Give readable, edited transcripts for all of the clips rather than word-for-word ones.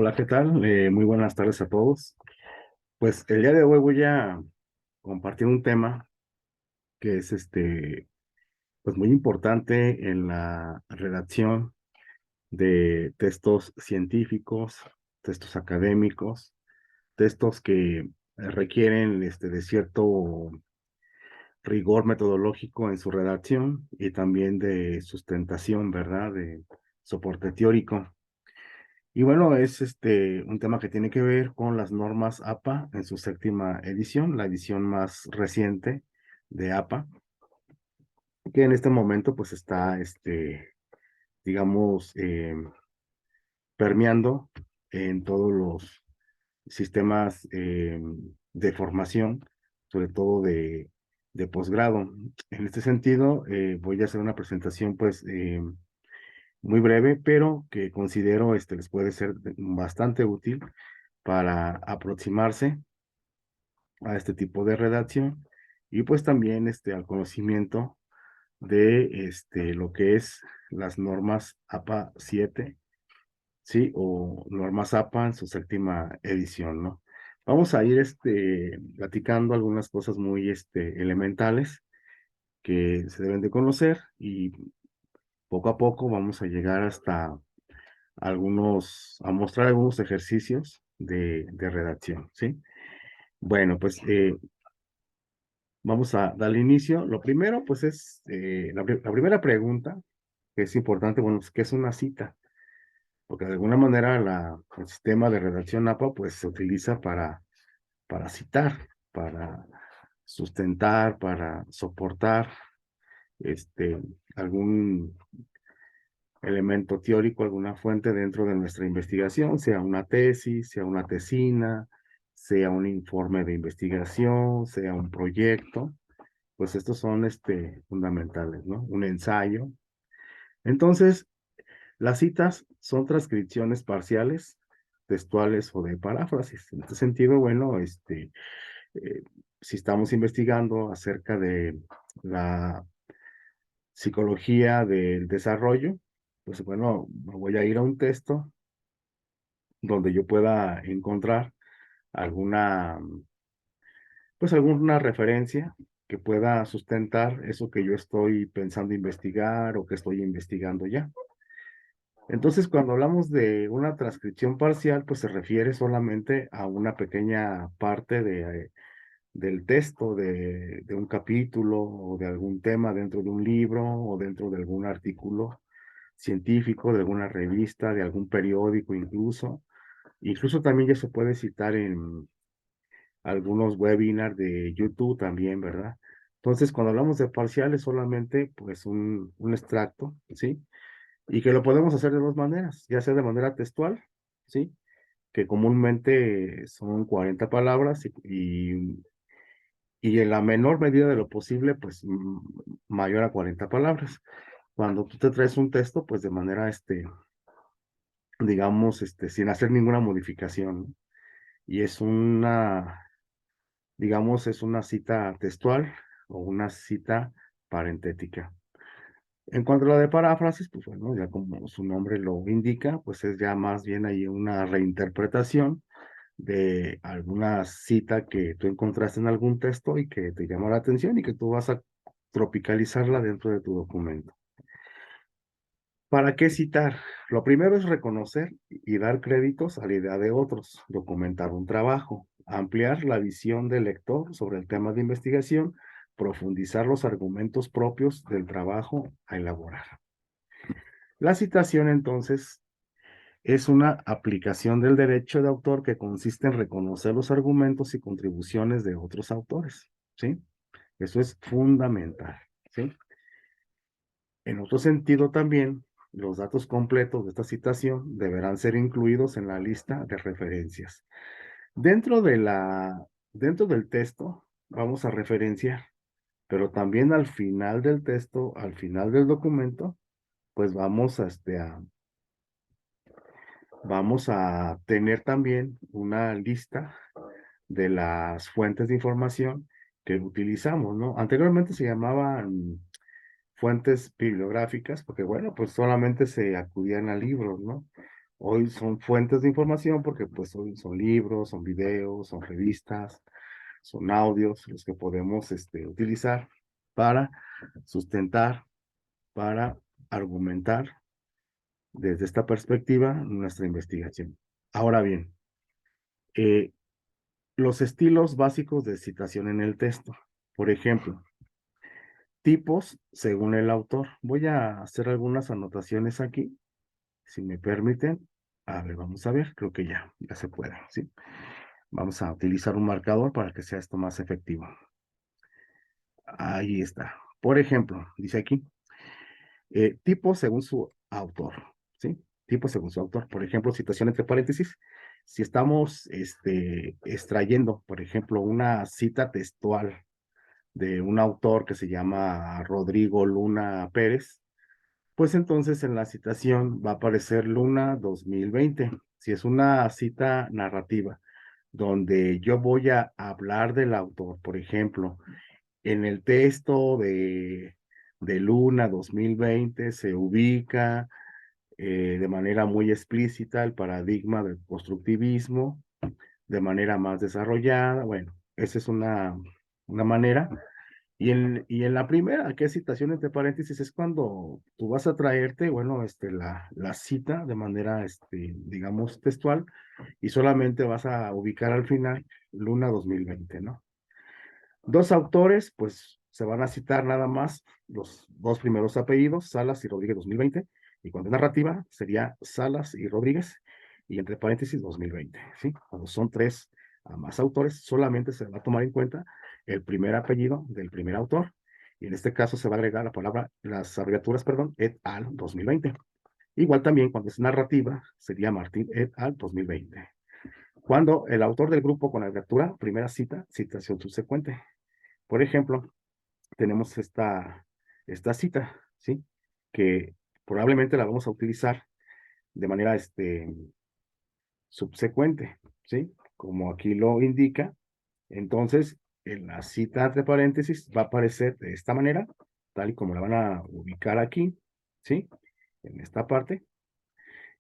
Hola, ¿qué tal? Muy buenas tardes a todos. Pues el día de hoy voy a compartir un tema que es pues muy importante en la redacción de textos científicos, textos académicos, textos que requieren de cierto rigor metodológico en su redacción y también de sustentación, ¿verdad? De soporte teórico. Y bueno, es un tema que tiene que ver con las normas APA en su séptima edición, la edición más reciente de APA, que en este momento pues está, digamos, permeando en todos los sistemas de formación, sobre todo de posgrado. En este sentido, voy a hacer una presentación pues muy breve, pero que considero les puede ser bastante útil para aproximarse a este tipo de redacción y pues también al conocimiento de lo que es las normas APA 7, ¿sí? O normas APA en su séptima edición, ¿no? Vamos a ir platicando algunas cosas muy elementales que se deben de conocer y poco a poco vamos a llegar hasta a mostrar algunos ejercicios de redacción, ¿sí? Bueno, pues vamos a darle inicio. Lo primero, pues es la primera pregunta que es importante, bueno, pues, ¿qué es una cita? Porque de alguna manera el sistema de redacción APA, pues se utiliza para citar, para sustentar, para soportar este, algún elemento teórico, alguna fuente dentro de nuestra investigación, sea una tesis, sea una tesina, sea un informe de investigación, sea un proyecto. Pues estos son fundamentales, ¿no? Un ensayo. Entonces, las citas son transcripciones parciales, textuales o de paráfrasis. En este sentido, bueno, eh, si estamos investigando acerca de la psicología del desarrollo, pues bueno, me voy a ir a un texto donde yo pueda encontrar alguna, pues alguna referencia que pueda sustentar eso que yo estoy pensando investigar o que estoy investigando ya. Entonces, cuando hablamos de una transcripción parcial, pues se refiere solamente a una pequeña parte del texto de un capítulo o de algún tema dentro de un libro o dentro de algún artículo científico, de alguna revista, de algún periódico incluso. Incluso también ya se puede citar en algunos webinars de YouTube también, ¿verdad? Entonces, cuando hablamos de parcial es solamente pues un extracto, ¿sí? Y que lo podemos hacer de dos maneras, ya sea de manera textual, ¿sí? Que comúnmente son 40 palabras y en la menor medida de lo posible, pues mayor a 40 palabras. Cuando tú te traes un texto, pues de manera, digamos, sin hacer ninguna modificación, ¿no? Y es digamos, es una cita textual o una cita parentética. En cuanto a la de paráfrasis, pues bueno, ya como su nombre lo indica, pues es ya más bien ahí una reinterpretación de alguna cita que tú encontraste en algún texto y que te llamó la atención y que tú vas a tropicalizarla dentro de tu documento. ¿Para qué citar? Lo primero es reconocer y dar créditos a la idea de otros, documentar un trabajo, ampliar la visión del lector sobre el tema de investigación, profundizar los argumentos propios del trabajo a elaborar. La citación, entonces, es una aplicación del derecho de autor que consiste en reconocer los argumentos y contribuciones de otros autores, ¿sí? Eso es fundamental, ¿sí? En otro sentido también, los datos completos de esta citación deberán ser incluidos en la lista de referencias. Dentro dentro del texto vamos a referenciar, pero también al final del texto, al final del documento, pues vamos a tener también una lista de las fuentes de información que utilizamos, ¿no? Anteriormente se llamaban fuentes bibliográficas, porque bueno, pues solamente se acudían a libros, ¿no? Hoy son fuentes de información porque pues hoy son libros, son videos, son revistas, son audios los que podemos utilizar para sustentar, para argumentar desde esta perspectiva nuestra investigación. Ahora bien, eh, los estilos básicos de citación en el texto. Por ejemplo, tipos según el autor. Voy a hacer algunas anotaciones aquí, si me permiten. A ver, vamos a ver, creo que ya se puede, ¿sí? Vamos a utilizar un marcador para que sea esto más efectivo. Ahí está. Por ejemplo, dice aquí, tipo según su autor, ¿sí? Tipo según su autor. Por ejemplo, citación entre paréntesis. Si estamos extrayendo, por ejemplo, una cita textual de un autor que se llama Rodrigo Luna Pérez, pues entonces en la citación va a aparecer Luna 2020. Si es una cita narrativa donde yo voy a hablar del autor, por ejemplo, en el texto de Luna 2020 se ubica de manera muy explícita el paradigma del constructivismo de manera más desarrollada. Bueno, esa es una manera. Y en la primera, que es citación entre paréntesis, es cuando tú vas a traerte, bueno, la cita de manera, digamos, textual, y solamente vas a ubicar al final Luna 2020, ¿no? Dos autores, pues se van a citar nada más los dos primeros apellidos, Salas y Rodríguez 2020, y cuando es narrativa sería Salas y Rodríguez, y entre paréntesis 2020, ¿sí? Cuando son tres a más autores, solamente se va a tomar en cuenta el primer apellido del primer autor, y en este caso se va a agregar la palabra, las abreviaturas, perdón, et al 2020. Igual también cuando es narrativa sería Martín et al 2020. Cuando el autor del grupo con la abreviatura, primera cita, citación subsecuente. Por ejemplo, tenemos esta cita, ¿sí? Que probablemente la vamos a utilizar de manera subsecuente, ¿sí? Como aquí lo indica. Entonces, en la cita entre paréntesis va a aparecer de esta manera, tal y como la van a ubicar aquí, ¿sí? En esta parte.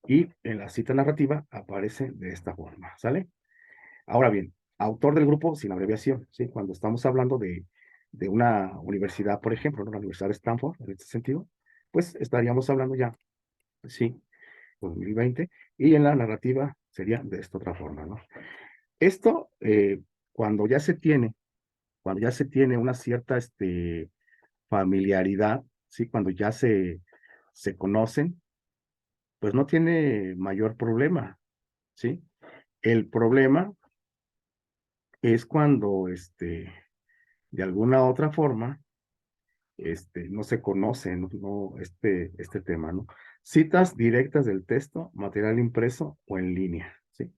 Y en la cita narrativa aparece de esta forma, ¿sale? Ahora bien, autor del grupo sin abreviación, ¿sí? Cuando estamos hablando de una universidad, por ejemplo, ¿no? La Universidad de Stanford, en este sentido, pues estaríamos hablando ya, sí, 2020, y en la narrativa sería de esta otra forma, ¿no? Esto, cuando ya se tiene, cuando ya se tiene una cierta familiaridad, ¿sí? Cuando ya se conocen, pues no tiene mayor problema, ¿sí? El problema es cuando, de alguna otra forma, no se conoce, no, este tema, ¿no? Citas directas del texto, material impreso o en línea, ¿sí?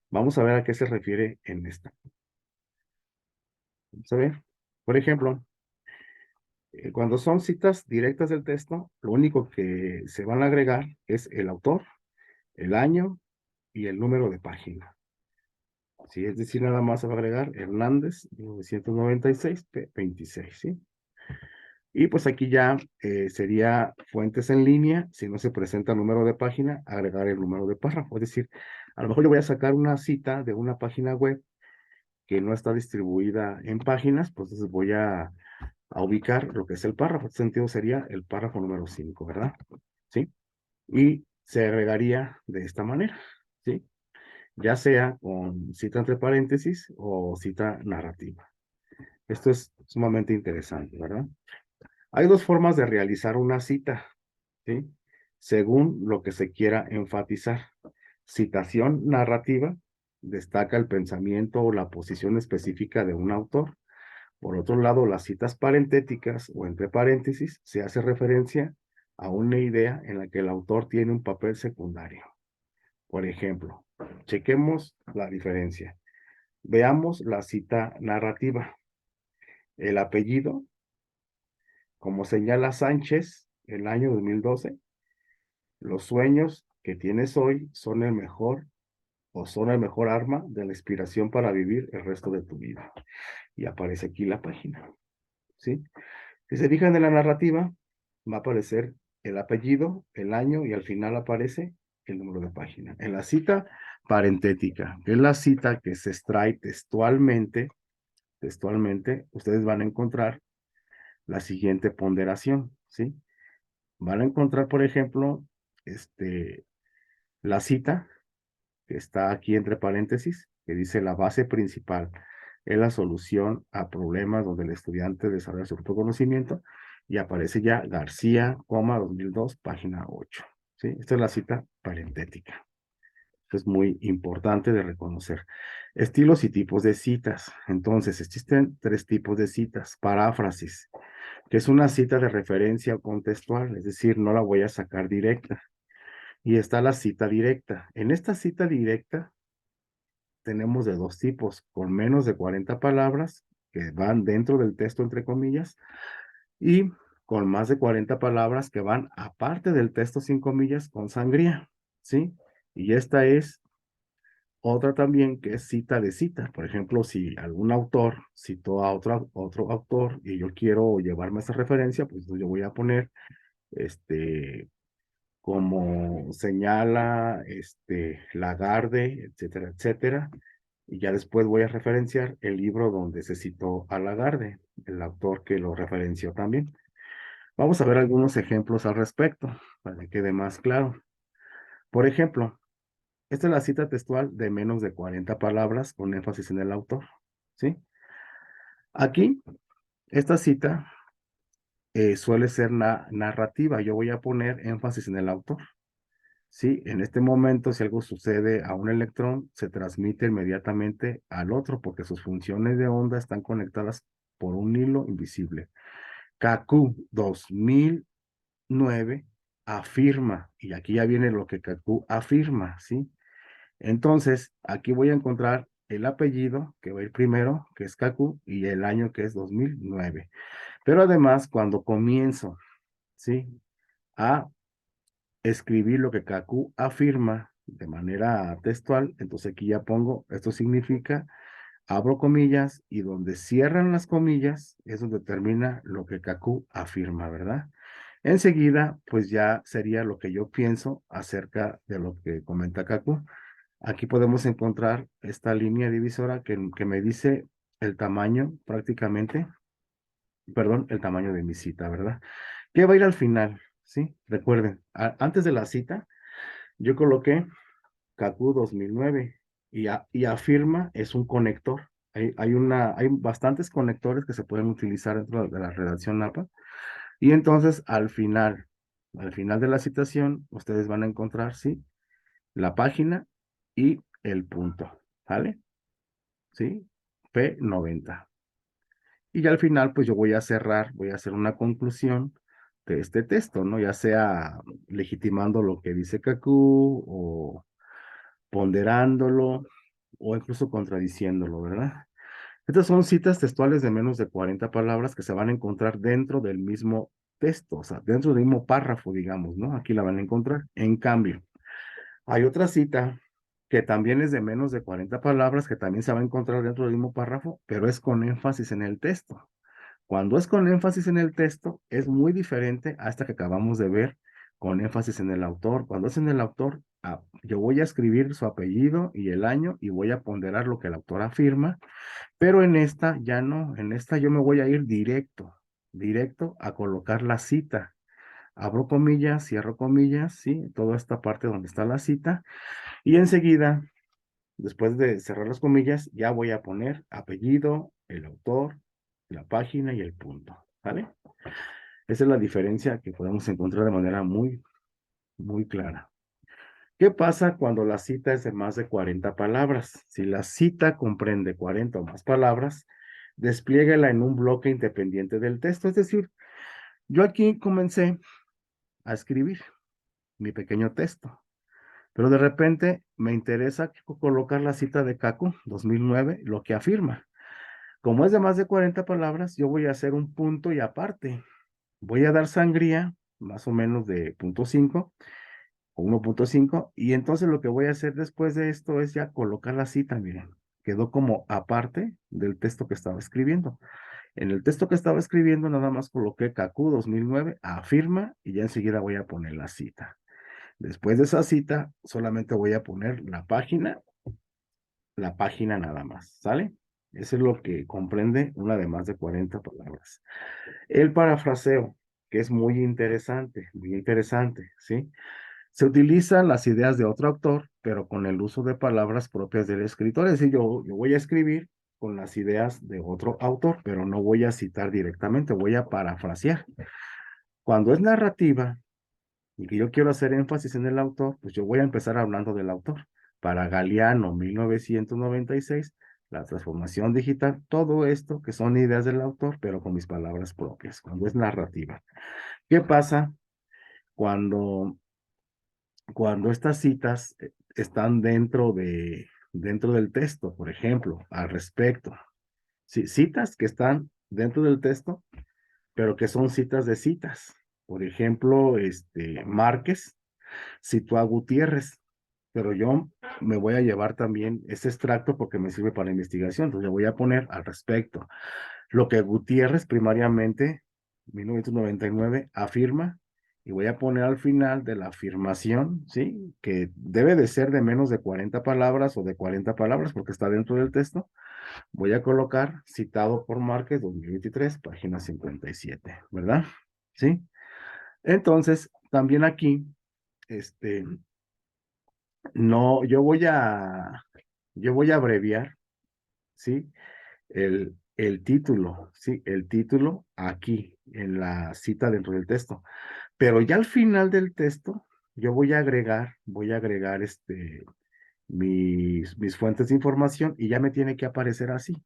Vamos a ver a qué se refiere en esta. Vamos a ver. Por ejemplo, cuando son citas directas del texto, lo único que se van a agregar es el autor, el año y el número de página. ¿Sí? Es decir, nada más se va a agregar Hernández, 1996, 26, ¿sí? Y pues aquí ya sería fuentes en línea, si no se presenta el número de página, agregar el número de párrafo. Es decir, a lo mejor yo voy a sacar una cita de una página web que no está distribuida en páginas, pues entonces voy a ubicar lo que es el párrafo. En este sentido sería el párrafo número 5, ¿verdad? ¿Sí? Y se agregaría de esta manera, ¿sí? Ya sea con cita entre paréntesis o cita narrativa. Esto es sumamente interesante, ¿verdad? Hay dos formas de realizar una cita, ¿sí? Según lo que se quiera enfatizar. Citación narrativa destaca el pensamiento o la posición específica de un autor. Por otro lado, las citas parentéticas o entre paréntesis se hace referencia a una idea en la que el autor tiene un papel secundario. Por ejemplo, chequemos la diferencia. Veamos la cita narrativa. El apellido, como señala Sánchez, el año 2012, los sueños que tienes hoy son el mejor o son el mejor arma de la inspiración para vivir el resto de tu vida. Y aparece aquí la página, ¿sí? Si se fijan en la narrativa, va a aparecer el apellido, el año y al final aparece el número de página. En la cita parentética, que es la cita que se extrae textualmente, ustedes van a encontrar la siguiente ponderación, ¿sí? Van a encontrar, por ejemplo, la cita que está aquí entre paréntesis, que dice la base principal es la solución a problemas donde el estudiante desarrolla su propio conocimiento, y aparece ya García, 2002, página 8. ¿Sí? Esta es la cita parentética. Esto es muy importante de reconocer. Estilos y tipos de citas. Entonces, existen 3 tipos de citas. Paráfrasis, que es una cita de referencia o contextual, es decir, no la voy a sacar directa. Y está la cita directa. En esta cita directa tenemos de 2 tipos, con menos de 40 palabras, que van dentro del texto, entre comillas, y con más de 40 palabras que van aparte del texto, sin comillas, con sangría, ¿sí? Y esta es otra también, que es cita de cita. Por ejemplo, si algún autor citó a otro autor y yo quiero llevarme esa referencia, pues yo voy a poner, como señala, Lagarde, etcétera, etcétera. Y ya después voy a referenciar el libro donde se citó a Lagarde, el autor que lo referenció también. Vamos a ver algunos ejemplos al respecto, para que quede más claro. Por ejemplo, esta es la cita textual de menos de 40 palabras con énfasis en el autor, ¿sí? Aquí, esta cita suele ser narrativa. Yo voy a poner énfasis en el autor, ¿sí? En este momento, si algo sucede a un electrón, se transmite inmediatamente al otro porque sus funciones de onda están conectadas por un hilo invisible. Kaku 2009 afirma, y aquí ya viene lo que Kaku afirma, ¿sí? Entonces, aquí voy a encontrar el apellido que va a ir primero, que es Kaku, y el año, que es 2009. Pero además, cuando comienzo, ¿sí?, a escribir lo que Kaku afirma de manera textual, entonces aquí ya pongo, esto significa, abro comillas, y donde cierran las comillas, eso determina lo que Kaku afirma, ¿verdad? Enseguida, pues ya sería lo que yo pienso acerca de lo que comenta Kaku. Aquí podemos encontrar esta línea divisora que me dice el tamaño prácticamente, perdón, el tamaño de mi cita, ¿verdad? ¿Qué va a ir al final? ¿Sí? Recuerden, antes de la cita, yo coloqué Kaku 2009 y afirma es un conector. Hay bastantes conectores que se pueden utilizar dentro de la redacción APA. Y entonces, al final de la citación, ustedes van a encontrar, ¿sí?, la página y el punto, ¿vale? ¿Sí? P90. Y ya al final, pues yo voy a cerrar, voy a hacer una conclusión de este texto, ¿no? Ya sea legitimando lo que dice Kaku, o ponderándolo, o incluso contradiciéndolo, ¿verdad? Estas son citas textuales de menos de 40 palabras que se van a encontrar dentro del mismo texto, o sea, dentro del mismo párrafo, digamos, ¿no? Aquí la van a encontrar. En cambio, hay otra cita que también es de menos de 40 palabras, que también se va a encontrar dentro del mismo párrafo, pero es con énfasis en el texto. Cuando es con énfasis en el texto, es muy diferente a esta que acabamos de ver, con énfasis en el autor. Cuando es en el autor, yo voy a escribir su apellido y el año y voy a ponderar lo que el autor afirma, pero en esta ya no. En esta yo me voy a ir directo a colocar la cita. Abro comillas, cierro comillas, ¿sí? Toda esta parte donde está la cita. Y enseguida, después de cerrar las comillas, ya voy a poner apellido, el autor, la página y el punto, ¿vale? Esa es la diferencia que podemos encontrar de manera muy, muy clara. ¿Qué pasa cuando la cita es de más de 40 palabras? Si la cita comprende 40 o más palabras, despliéguela en un bloque independiente del texto. Es decir, yo aquí comencé a escribir mi pequeño texto, pero de repente me interesa colocar la cita de Kaku 2009, lo que afirma. Como es de más de 40 palabras, yo voy a hacer un punto y aparte. Voy a dar sangría, más o menos de 0.5 o 1.5, y entonces lo que voy a hacer después de esto es ya colocar la cita, miren, quedó como aparte del texto que estaba escribiendo. En el texto que estaba escribiendo nada más coloqué Kaku 2009, afirma, y ya enseguida voy a poner la cita. Después de esa cita, solamente voy a poner la página nada más, ¿sale? Eso es lo que comprende una de más de 40 palabras. El parafraseo, que es muy interesante, ¿sí? Se utilizan las ideas de otro autor, pero con el uso de palabras propias del escritor. Es decir, yo voy a escribir con las ideas de otro autor, pero no voy a citar directamente, voy a parafrasear. Cuando es narrativa y que yo quiero hacer énfasis en el autor, pues yo voy a empezar hablando del autor. Para Galeano, 1996, la transformación digital, todo esto que son ideas del autor, pero con mis palabras propias, cuando es narrativa. ¿Qué pasa cuando, cuando estas citas están dentro del texto, por ejemplo, al respecto? Sí, citas que están dentro del texto, pero que son citas de citas. Por ejemplo, Márquez citó a Gutiérrez, pero yo me voy a llevar también ese extracto porque me sirve para la investigación. Entonces, le voy a poner al respecto lo que Gutiérrez primariamente, 1999, afirma, y voy a poner al final de la afirmación, ¿sí? Que debe de ser de menos de 40 palabras o de 40 palabras porque está dentro del texto. Voy a colocar citado por Márquez 2023, página 57, ¿verdad? ¿Sí? Entonces, también aquí, este, no, yo voy a abreviar, ¿sí? El título, ¿sí? El título aquí, en la cita dentro del texto. Pero ya al final del texto, yo voy a agregar mis fuentes de información y ya me tiene que aparecer así.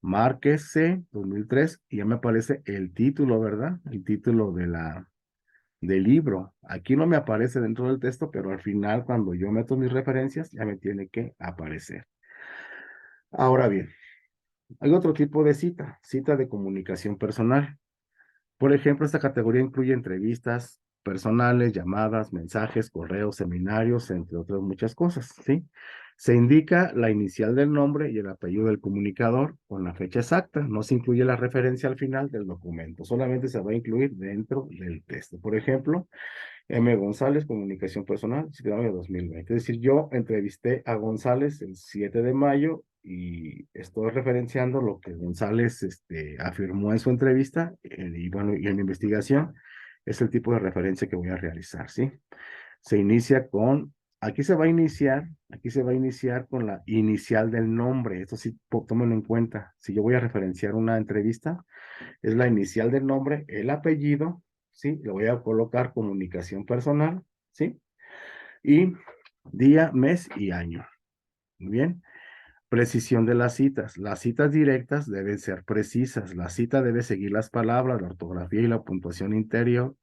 Márquez C 2003 y ya me aparece el título, ¿verdad? El título del libro. Aquí no me aparece dentro del texto, pero al final cuando yo meto mis referencias ya me tiene que aparecer. Ahora bien, hay otro tipo de cita de comunicación personal. Por ejemplo, esta categoría incluye entrevistas personales, llamadas, mensajes, correos, seminarios, entre otras muchas cosas, ¿sí? Se indica la inicial del nombre y el apellido del comunicador con la fecha exacta. No se incluye la referencia al final del documento, solamente se va a incluir dentro del texto. Por ejemplo, M. González, Comunicación Personal, 7 de mayo de 2020. Es decir, yo entrevisté a González el 7 de mayo y estoy referenciando lo que González afirmó en su entrevista y bueno, y en mi investigación es el tipo de referencia que voy a realizar, ¿sí? Se inicia con, aquí se va a iniciar con la inicial del nombre. Esto sí, tómenlo en cuenta. Si yo voy a referenciar una entrevista, es la inicial del nombre, el apellido, ¿sí? Le voy a colocar comunicación personal, ¿sí? Y día, mes y año. Muy bien. Precisión de las citas. Las citas directas deben ser precisas. La cita debe seguir las palabras, la ortografía y la puntuación interior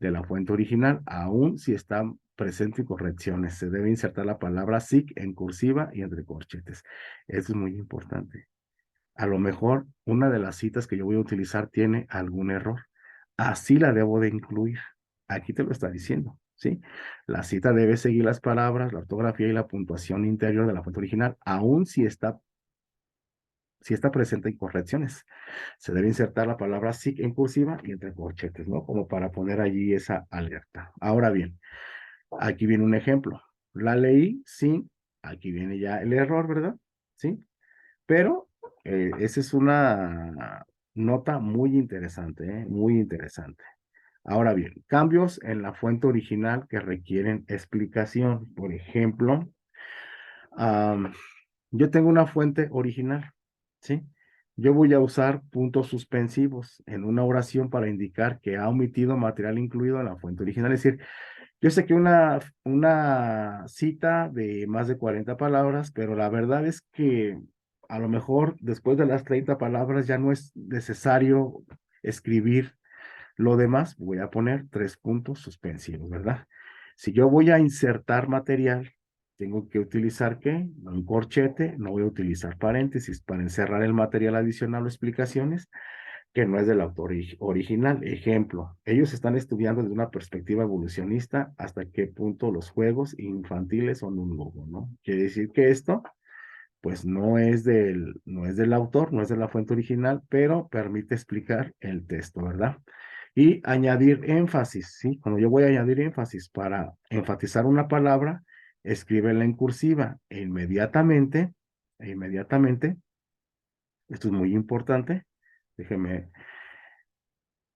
de la fuente original, aun si están presentes correcciones. Se debe insertar la palabra SIC en cursiva y entre corchetes. Eso es muy importante. A lo mejor una de las citas que yo voy a utilizar tiene algún error. Así la debo de incluir. Aquí te lo está diciendo, ¿sí? La cita debe seguir las palabras, la ortografía y la puntuación interior de la fuente original, aun si está presente en correcciones. Se debe insertar la palabra SIC en cursiva y entre corchetes, ¿no? Como para poner allí esa alerta. Ahora bien, aquí viene un ejemplo. La leí sin, aquí viene ya el error, ¿verdad? ¿Sí? Pero esa es una nota muy interesante, ¿eh? Muy interesante. Ahora bien, cambios en la fuente original que requieren explicación. Por ejemplo, am, yo tengo una fuente original, ¿sí? Yo voy a usar puntos suspensivos en una oración para indicar que ha omitido material incluido en la fuente original. Es decir, yo sé que una cita de más de 40 palabras, pero la verdad es que a lo mejor después de las 30 palabras ya no es necesario escribir lo demás. Voy a poner 3 puntos suspensivos, ¿verdad? Si yo voy a insertar material, tengo que utilizar ¿qué? Un corchete, no voy a utilizar paréntesis para encerrar el material adicional o explicaciones que no es del autor original. Ejemplo, ellos están estudiando desde una perspectiva evolucionista hasta qué punto los juegos infantiles son un lujo, ¿no? Quiere decir que esto, pues no es del autor, no es de la fuente original, pero permite explicar el texto, ¿verdad? Y añadir énfasis, ¿sí? Cuando yo voy a añadir énfasis para enfatizar una palabra, escríbela en cursiva e inmediatamente, esto es muy importante, déjeme,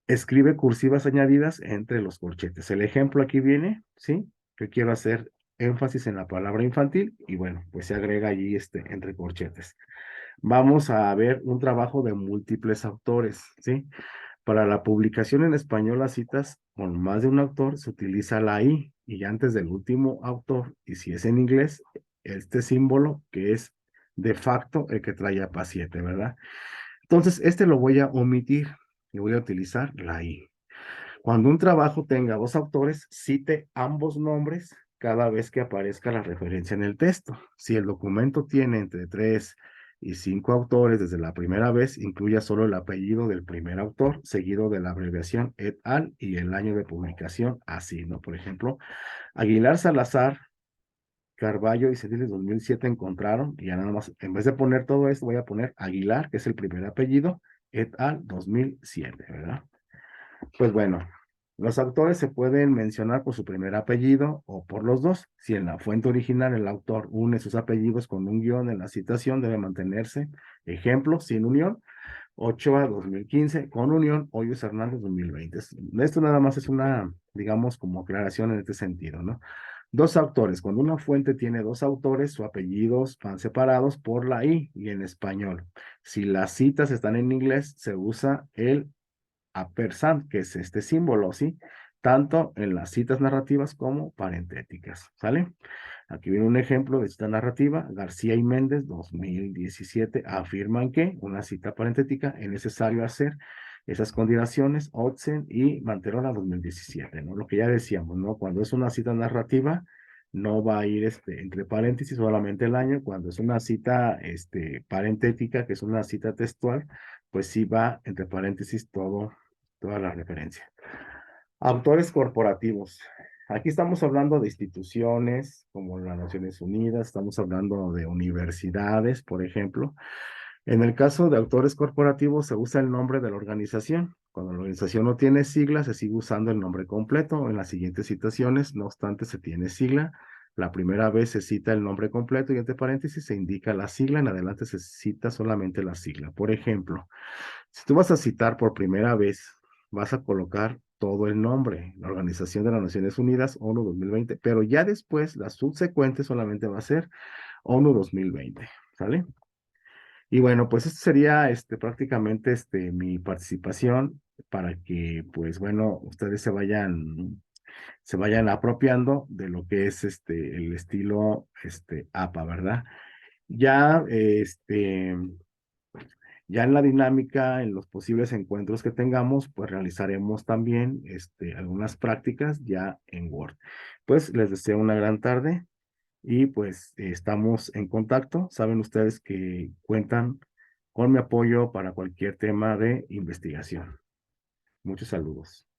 escribe cursivas añadidas entre los corchetes. El ejemplo aquí viene, ¿sí? Yo quiero hacer énfasis en la palabra infantil y bueno, pues se agrega allí entre corchetes. Vamos a ver un trabajo de múltiples autores, ¿sí? Para la publicación en español a citas con más de un autor se utiliza la I y antes del último autor, y si es en inglés, este símbolo que es de facto el que trae APA 7, ¿verdad? Entonces, este lo voy a omitir y voy a utilizar la I. Cuando un trabajo tenga dos autores, cite ambos nombres cada vez que aparezca la referencia en el texto. Si el documento tiene entre 3 y 5 autores desde la primera vez, incluya solo el apellido del primer autor, seguido de la abreviación et al y el año de publicación, así, ¿no? Por ejemplo, Aguilar Salazar, Carballo y Cediles 2007 encontraron, y ya nada más, en vez de poner todo esto, voy a poner Aguilar, que es el primer apellido, et al 2007, ¿verdad? Pues bueno, los autores se pueden mencionar por su primer apellido o por los dos. Si en la fuente original el autor une sus apellidos con un guión en la citación, debe mantenerse. Ejemplo, sin unión, Ochoa 2015, con unión, Hoyos Hernández 2020. Esto nada más es una, digamos, como aclaración en este sentido, ¿no? Dos autores. Cuando una fuente tiene dos autores, sus apellidos van separados por la I y en español. Si las citas están en inglés, se usa el ampersand, que es este símbolo, ¿sí? Tanto en las citas narrativas como parentéticas, ¿sale? Aquí viene un ejemplo de cita narrativa. García y Méndez, 2017, afirman que una cita parentética es necesario hacer esas combinaciones, Otzen y Manterola 2017, ¿no? Lo que ya decíamos, ¿no? Cuando es una cita narrativa, no va a ir entre paréntesis solamente el año. Cuando es una cita parentética, que es una cita textual, pues sí va entre paréntesis toda la referencia. Autores corporativos. Aquí estamos hablando de instituciones como las Naciones Unidas, estamos hablando de universidades, por ejemplo. En el caso de autores corporativos se usa el nombre de la organización. Cuando la organización no tiene sigla, se sigue usando el nombre completo. En las siguientes citaciones, no obstante, se tiene sigla. La primera vez se cita el nombre completo y entre paréntesis se indica la sigla. En adelante se cita solamente la sigla. Por ejemplo, si tú vas a citar por primera vez, vas a colocar todo el nombre, la Organización de las Naciones Unidas, ONU 2020, pero ya después, la subsecuente solamente va a ser ONU 2020, ¿sale? Y bueno, pues esto sería prácticamente mi participación para que, pues bueno, ustedes se vayan apropiando de lo que es el estilo APA, ¿verdad? Ya ya en la dinámica, en los posibles encuentros que tengamos, pues realizaremos también algunas prácticas ya en Word. Pues les deseo una gran tarde y pues estamos en contacto. Saben ustedes que cuentan con mi apoyo para cualquier tema de investigación. Muchos saludos.